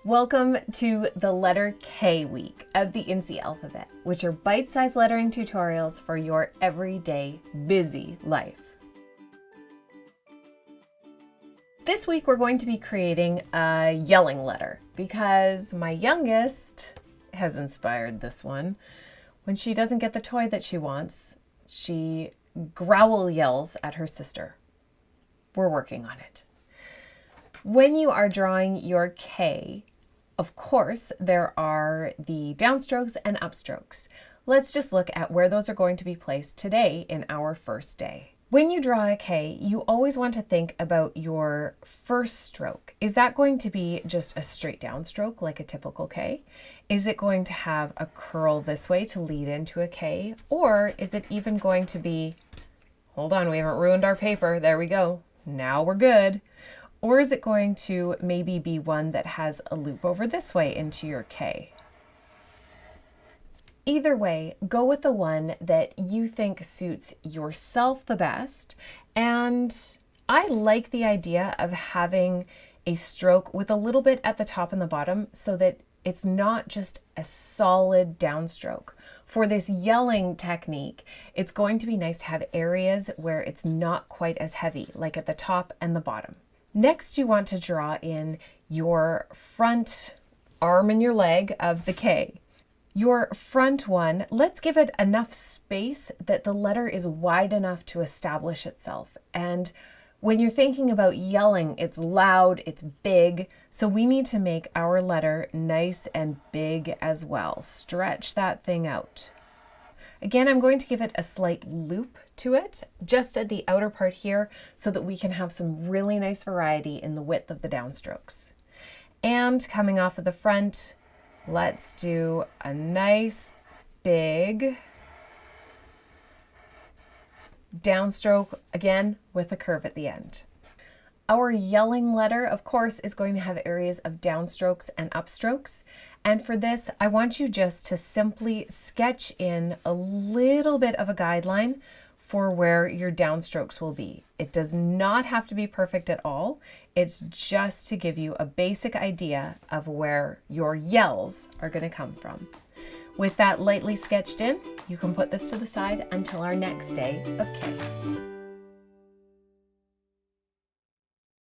Welcome to the letter K week of the Incy Alphabet, which are bite-sized lettering tutorials for your everyday busy life. This week we're going to be creating a yelling letter because my youngest has inspired this one. When she doesn't get the toy that she wants, she growl yells at her sister. We're working on it. When you are drawing your K, of course, there are the downstrokes and upstrokes. Let's just look at where those are going to be placed today in our first day. When you draw a K, you always want to think about your first stroke. Is that going to be just a straight down stroke like a typical K? Is it going to have a curl this way to lead into a K? Or is it even going to be, hold on, we haven't ruined our paper. There we go. Now we're good. Or is it going to maybe be one that has a loop over this way into your K? Either way, go with the one that you think suits yourself the best. And I like the idea of having a stroke with a little bit at the top and the bottom so that it's not just a solid downstroke. For this yelling technique, it's going to be nice to have areas where it's not quite as heavy, like at the top and the bottom. Next, you want to draw in your front arm and your leg of the K. Your front one, let's give it enough space that the letter is wide enough to establish itself. And when you're thinking about yelling, it's loud, it's big, so we need to make our letter nice and big as well. Stretch that thing out. Again, I'm going to give it a slight loop to it, just at the outer part here, so that we can have some really nice variety in the width of the downstrokes. And coming off of the front, let's do a nice big downstroke, again, with a curve at the end. Our yelling letter, of course, is going to have areas of downstrokes and upstrokes. And for this, I want you just to simply sketch in a little bit of a guideline for where your downstrokes will be. It does not have to be perfect at all. It's just to give you a basic idea of where your yells are going to come from. With that lightly sketched in, you can put this to the side until our next day of K.